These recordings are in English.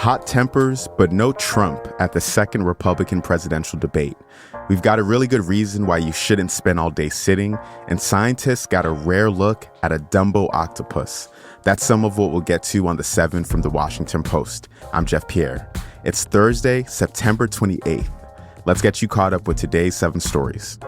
Hot tempers, but no Trump at the second Republican presidential debate. We've got a really good reason why you shouldn't spend all day sitting, and scientists got a rare look at a dumbo octopus. That's some of what we'll get to on The 7 from The Washington Post. I'm Jeff Pierre. It's Thursday, September 28th. Let's get you caught up with today's 7 stories.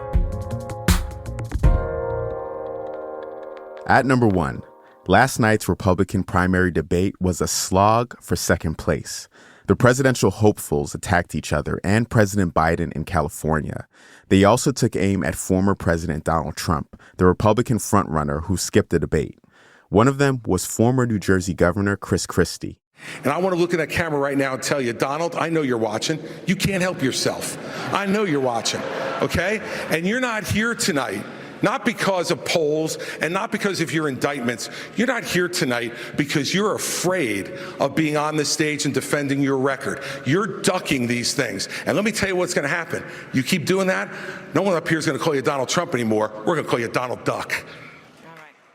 At number 1, last night's Republican primary debate was a slog for second place. The presidential hopefuls attacked each other and President Biden in California. They also took aim at former President Donald Trump, the Republican frontrunner who skipped the debate. One of them was former New Jersey Governor Chris Christie. And I want to look at that camera right now and tell you, Donald, I know you're watching. You can't help yourself. I know you're watching, okay? And you're not here tonight, not because of polls and not because of your indictments. You're not here tonight because you're afraid of being on the stage and defending your record. You're ducking these things. And let me tell you what's going to happen. You keep doing that, no one up here is going to call you Donald Trump anymore. We're going to call you Donald Duck.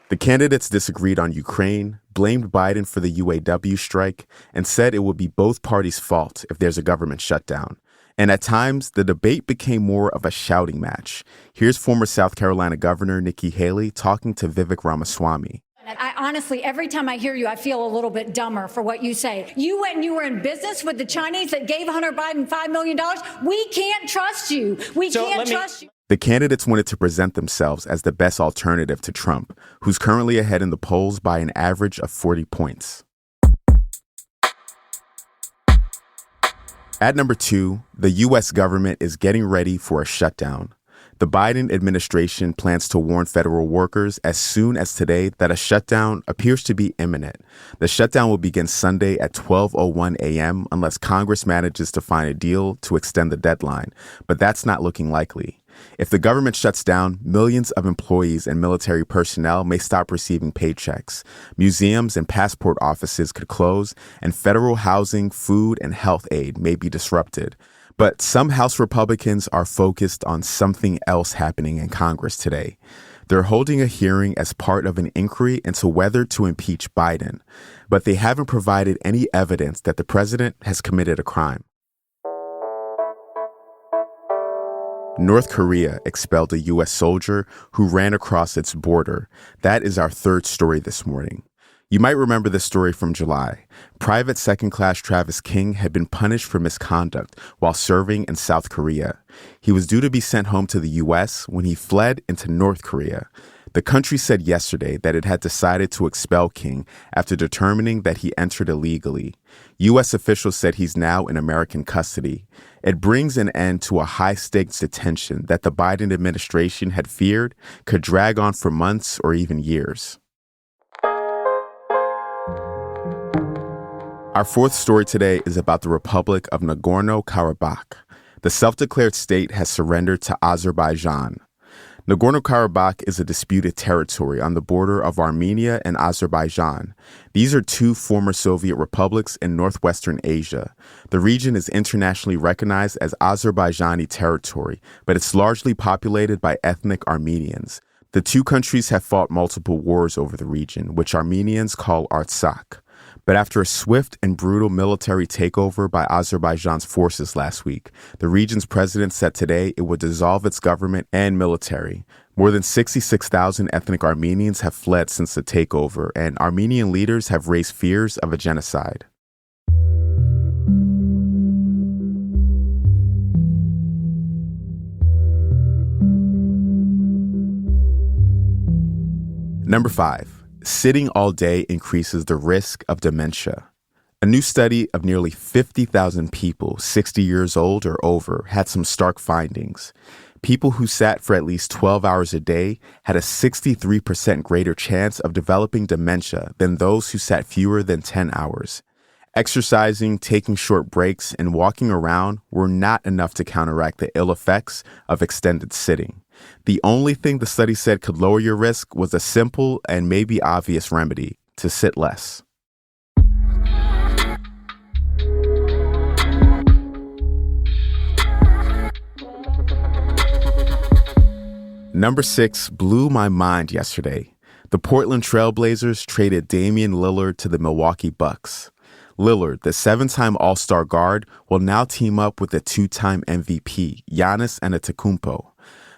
The candidates disagreed on Ukraine, blamed Biden for the UAW strike, and said it would be both parties' fault if there's a government shutdown. And at times, the debate became more of a shouting match. Here's former South Carolina Governor Nikki Haley talking to Vivek Ramaswamy. I honestly, every time I hear you, I feel a little bit dumber for what you say. You went and you were in business with the Chinese that gave Hunter Biden $5 million. We can't trust you. We can't trust you. The candidates wanted to present themselves as the best alternative to Trump, who's currently ahead in the polls by an average of 40 points. At number 2, the U.S. government is getting ready for a shutdown. The Biden administration plans to warn federal workers as soon as today that a shutdown appears to be imminent. The shutdown will begin Sunday at 12:01 a.m. unless Congress manages to find a deal to extend the deadline, but that's not looking likely. If the government shuts down, millions of employees and military personnel may stop receiving paychecks. Museums and passport offices could close, and federal housing, food, and health aid may be disrupted. But some House Republicans are focused on something else happening in Congress today. They're holding a hearing as part of an inquiry into whether to impeach Biden, but they haven't provided any evidence that the president has committed a crime. North Korea expelled a U.S. soldier who ran across its border. That is our third story this morning. You might remember this story from July. Private Second Class Travis King had been punished for misconduct while serving in South Korea. He was due to be sent home to the U.S. when he fled into North Korea. The country said yesterday that it had decided to expel King after determining that he entered illegally. U.S. officials said he's now in American custody. It brings an end to a high-stakes detention that the Biden administration had feared could drag on for months or even years. Our fourth story today is about the Republic of Nagorno-Karabakh. The self-declared state has surrendered to Azerbaijan. Nagorno-Karabakh is a disputed territory on the border of Armenia and Azerbaijan. These are two former Soviet republics in northwestern Asia. The region is internationally recognized as Azerbaijani territory, but it's largely populated by ethnic Armenians. The two countries have fought multiple wars over the region, which Armenians call Artsakh. But after a swift and brutal military takeover by Azerbaijan's forces last week, the region's president said today it would dissolve its government and military. More than 66,000 ethnic Armenians have fled since the takeover, and Armenian leaders have raised fears of a genocide. Number 5. Sitting all day increases the risk of dementia. A new study of nearly 50,000 people 60 years old or over had some stark findings. People who sat for at least 12 hours a day had a 63% greater chance of developing dementia than those who sat fewer than 10 hours. Exercising, taking short breaks, and walking around were not enough to counteract the ill effects of extended sitting. The only thing the study said could lower your risk was a simple and maybe obvious remedy: to sit less. Number 6 blew my mind yesterday. The Portland Trail Blazers traded Damian Lillard to the Milwaukee Bucks. Lillard, the 7-time All-Star guard, will now team up with the 2-time MVP, Giannis Antetokounmpo.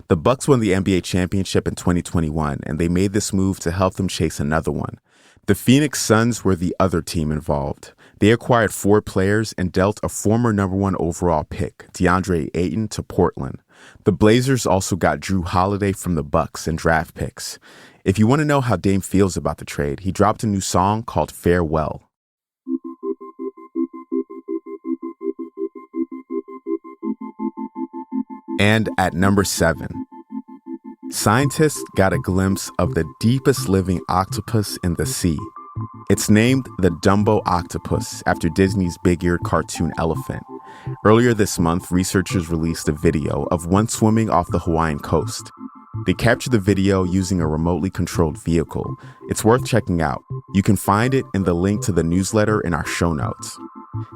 The Bucks won the NBA championship in 2021, and they made this move to help them chase another one. The Phoenix Suns were the other team involved. They acquired 4 players and dealt a former number 1 overall pick, DeAndre Ayton, to Portland. The Blazers also got Drew Holiday from the Bucks in draft picks. If you want to know how Dame feels about the trade, he dropped a new song called Farewell. And at number 7, scientists got a glimpse of the deepest living octopus in the sea. It's named the Dumbo octopus after Disney's big-eared cartoon elephant. Earlier this month, researchers released a video of one swimming off the Hawaiian coast. They captured the video using a remotely controlled vehicle. It's worth checking out. You can find it in the link to the newsletter in our show notes.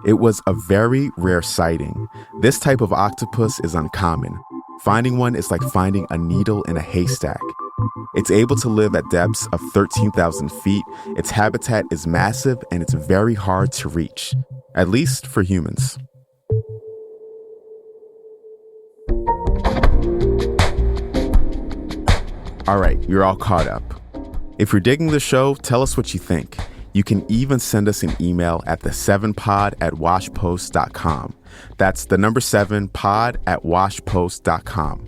It was a very rare sighting. This type of octopus is uncommon. Finding one is like finding a needle in a haystack. It's able to live at depths of 13,000 feet. Its habitat is massive and it's very hard to reach, at least for humans. All right, you're all caught up. If you're digging the show, tell us what you think. You can even send us an email at the7pod@washpost.com. That's the number 7pod@washpost.com.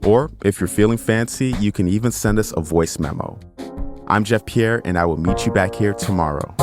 Or if you're feeling fancy, you can even send us a voice memo. I'm Jeff Pierre, and I will meet you back here tomorrow.